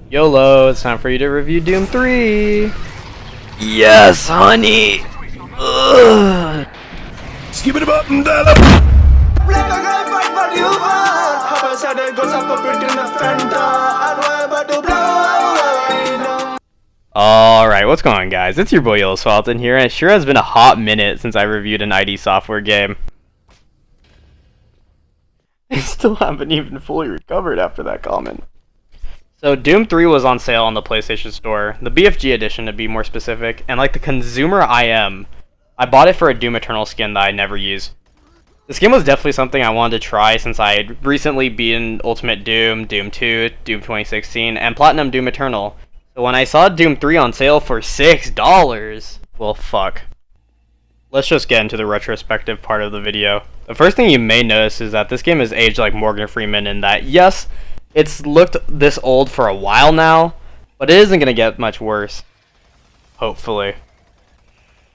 YOLO, it's time for you to review Doom 3! Yes, honey! Ugh. Skip it up and down. Alright, what's going on, guys? It's your boy Yoloswaggleton here, and it sure has been a hot minute since I reviewed an ID Software game. I still haven't even fully recovered after that comment. So, Doom 3 was on sale on the PlayStation Store, the BFG edition to be more specific, and like the consumer I am, I bought it for a Doom Eternal skin that I never use. This game was definitely something I wanted to try since I had recently beaten Ultimate Doom, Doom 2, Doom 2016, and Platinum Doom Eternal. So when I saw Doom 3 on sale for $6, well fuck. Let's just get into the retrospective part of the video. The first thing you may notice is that this game is aged like Morgan Freeman in that, yes, it's looked this old for a while now, but it isn't going to get much worse. Hopefully.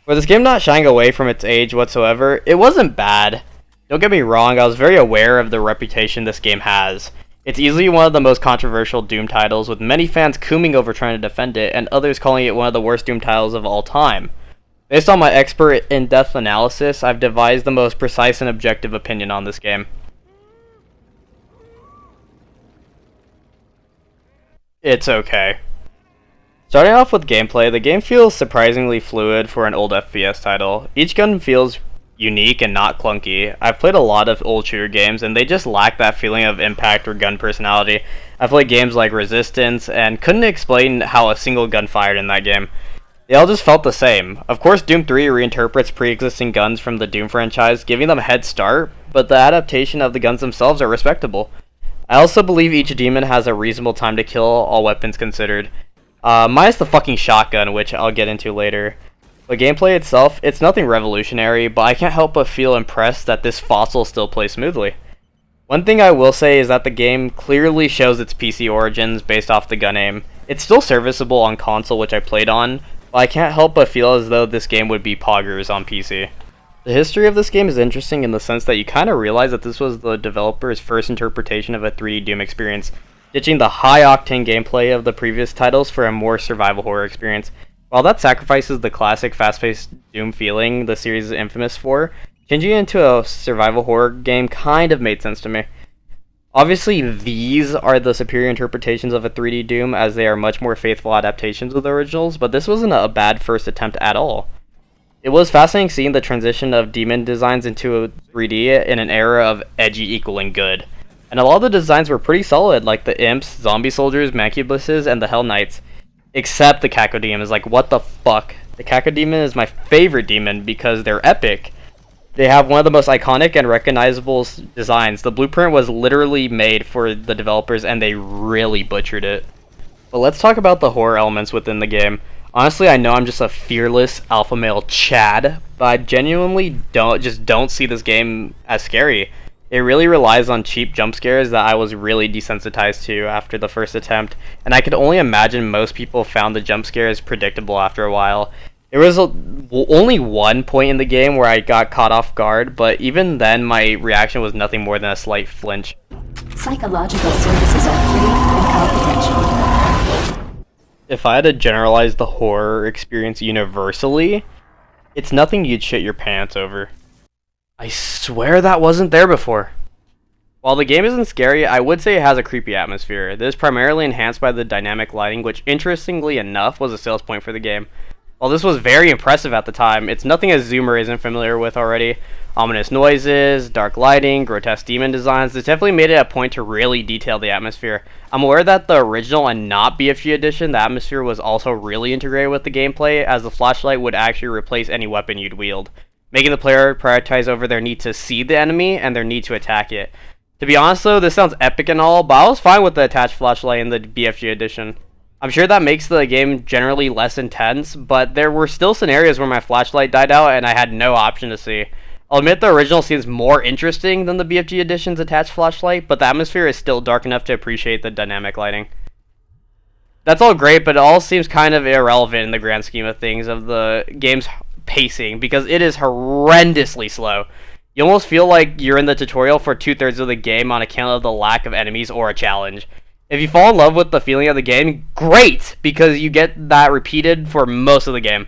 For this game not shying away from its age whatsoever, it wasn't bad. Don't get me wrong, I was very aware of the reputation this game has. It's easily one of the most controversial Doom titles, with many fans cooming over trying to defend it, and others calling it one of the worst Doom titles of all time. Based on my expert in-depth analysis, I've devised the most precise and objective opinion on this game. It's okay. Starting off with gameplay, the game feels surprisingly fluid for an old FPS title. Each gun feels unique and not clunky. I've played a lot of old shooter games and they just lack that feeling of impact or gun personality. I've played games like Resistance and couldn't explain how a single gun fired in that game. They all just felt the same. Of course, Doom 3 reinterprets pre-existing guns from the Doom franchise, giving them a head start, but the adaptation of the guns themselves are respectable. I also believe each demon has a reasonable time to kill, all weapons considered. Minus the fucking shotgun, which I'll get into later. The gameplay itself, it's nothing revolutionary, but I can't help but feel impressed that this fossil still plays smoothly. One thing I will say is that the game clearly shows its PC origins based off the gun aim. It's still serviceable on console, which I played on, but I can't help but feel as though this game would be poggers on PC. The history of this game is interesting in the sense that you kind of realize that this was the developer's first interpretation of a 3D Doom experience, ditching the high-octane gameplay of the previous titles for a more survival horror experience. While that sacrifices the classic fast-paced Doom feeling the series is infamous for, changing it into a survival horror game kind of made sense to me. Obviously, these are the superior interpretations of a 3D Doom, as they are much more faithful adaptations of the originals, but this wasn't a bad first attempt at all. It was fascinating seeing the transition of demon designs into a 3D in an era of edgy equaling good. And a lot of the designs were pretty solid, like the imps, zombie soldiers, mancubuses, and the hell knights. Except the cacodemon is like, what the fuck? The cacodemon is my favorite demon because they're epic. They have one of the most iconic and recognizable designs. The blueprint was literally made for the developers and they really butchered it. But let's talk about the horror elements within the game. Honestly, I know I'm just a fearless alpha male Chad, but I genuinely don't see this game as scary. It really relies on cheap jump scares that I was really desensitized to after the first attempt, and I could only imagine most people found the jump scares predictable after a while. There was only one point in the game where I got caught off guard, but even then my reaction was nothing more than a slight flinch. Psychological services are free and confidential. If I had to generalize the horror experience universally, it's nothing you'd shit your pants over. I swear that wasn't there before. While the game isn't scary, I would say it has a creepy atmosphere. This is primarily enhanced by the dynamic lighting, which interestingly enough was a sales point for the game. While this was very impressive at the time, it's nothing a zoomer isn't familiar with already. Ominous noises, dark lighting, grotesque demon designs, this definitely made it a point to really detail the atmosphere. I'm aware that the original and not BFG edition, the atmosphere was also really integrated with the gameplay, as the flashlight would actually replace any weapon you'd wield, making the player prioritize over their need to see the enemy and their need to attack it. To be honest though, this sounds epic and all, but I was fine with the attached flashlight in the BFG edition. I'm sure that makes the game generally less intense, but there were still scenarios where my flashlight died out and I had no option to see. I'll admit the original seems more interesting than the BFG edition's attached flashlight, but the atmosphere is still dark enough to appreciate the dynamic lighting. That's all great, but it all seems kind of irrelevant in the grand scheme of things of the game's pacing, because it is horrendously slow. You almost feel like you're in the tutorial for 2/3 of the game on account of the lack of enemies or a challenge. If you fall in love with the feeling of the game, great, because you get that repeated for most of the game.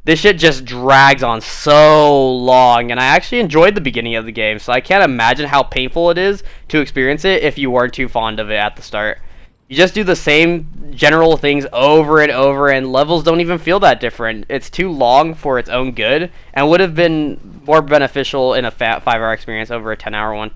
This shit just drags on so long, and I actually enjoyed the beginning of the game, so I can't imagine how painful it is to experience it if you weren't too fond of it at the start. You just do the same general things over and over, and levels don't even feel that different. It's too long for its own good, and would have been more beneficial in a 5-hour experience over a 10-hour one.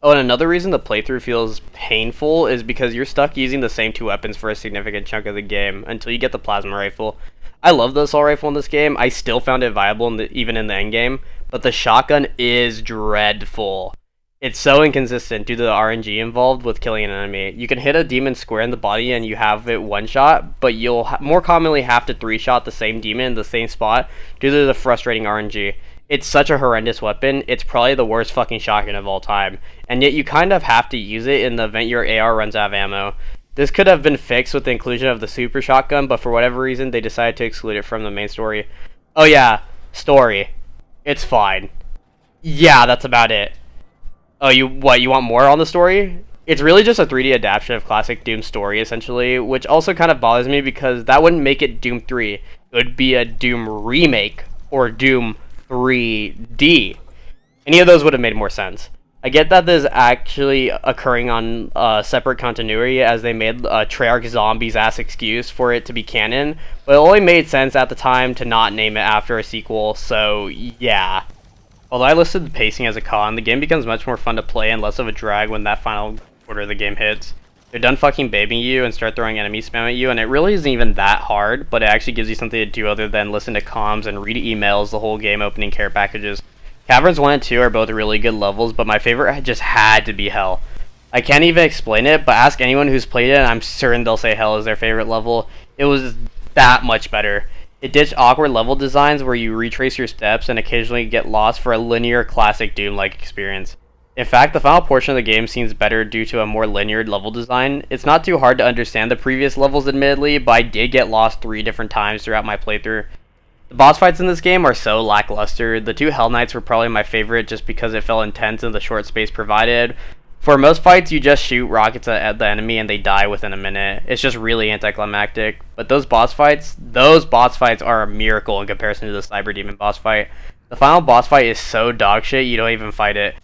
Oh, and another reason the playthrough feels painful is because you're stuck using the same 2 weapons for a significant chunk of the game until you get the plasma rifle. I love the assault rifle in this game. I still found it viable even in the endgame, but the shotgun is dreadful. It's so inconsistent due to the RNG involved with killing an enemy. You can hit a demon square in the body and you have it one-shot, but you'll more commonly have to 3-shot the same demon in the same spot due to the frustrating RNG. It's such a horrendous weapon, it's probably the worst fucking shotgun of all time, and yet you kind of have to use it in the event your AR runs out of ammo. This could have been fixed with the inclusion of the super shotgun, but for whatever reason they decided to exclude it from the main story. Oh yeah, story. It's fine. Yeah, that's about it. Oh, you want more on the story? It's really just a 3D adaptation of classic Doom story, essentially, which also kind of bothers me because that wouldn't make it Doom 3. It would be a Doom remake, or Doom 3D. Any of those would have made more sense. I get that this is actually occurring on separate continuity, as they made a Treyarch Zombies ass excuse for it to be canon, but it only made sense at the time to not name it after a sequel, so yeah. Although I listed the pacing as a con, the game becomes much more fun to play and less of a drag when that final quarter of the game hits. They're done fucking babying you and start throwing enemy spam at you, and it really isn't even that hard, but it actually gives you something to do other than listen to comms and read emails the whole game opening care packages. Caverns 1 and 2 are both really good levels, but my favorite just had to be Hell. I can't even explain it, but ask anyone who's played it and I'm certain they'll say Hell is their favorite level. It was that much better. It ditched awkward level designs where you retrace your steps and occasionally get lost for a linear classic Doom-like experience. In fact, the final portion of the game seems better due to a more linear level design. It's not too hard to understand the previous levels admittedly, but I did get lost 3 different times throughout my playthrough. The boss fights in this game are so lackluster. The 2 Hell Knights were probably my favorite just because it felt intense in the short space provided. For most fights, you just shoot rockets at the enemy and they die within a minute. It's just really anticlimactic. But those boss fights are a miracle in comparison to the Cyber Demon boss fight. The final boss fight is so dog shit you don't even fight it.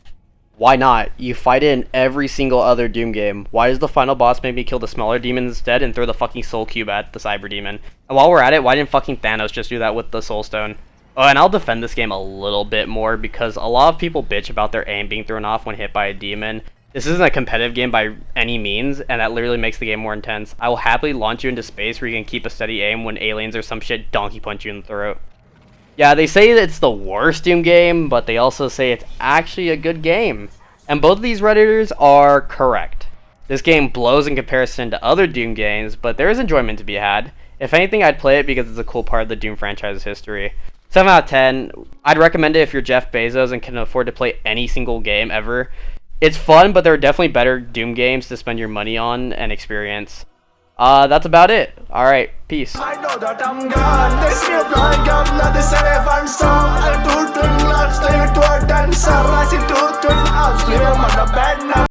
Why not? You fight it in every single other Doom game. Why does the final boss make me kill the smaller demon instead and throw the fucking soul cube at the Cyber Demon? And while we're at it, why didn't fucking Thanos just do that with the Soul Stone? Oh, and I'll defend this game a little bit more because a lot of people bitch about their aim being thrown off when hit by a demon. This isn't a competitive game by any means, and that literally makes the game more intense. I will happily launch you into space where you can keep a steady aim when aliens or some shit donkey punch you in the throat. Yeah, they say that it's the worst Doom game, but they also say it's actually a good game. And both of these Redditors are correct. This game blows in comparison to other Doom games, but there is enjoyment to be had. If anything, I'd play it because it's a cool part of the Doom franchise's history. 7 out of 10. I'd recommend it if you're Jeff Bezos and can afford to play any single game ever. It's fun, but there are definitely better Doom games to spend your money on and experience. That's about it. Alright, peace. I know that I'm gone. They skip like I'm not the seven song. I do drink lots, they do a dancer. I see two twin arms, clear on the bed now.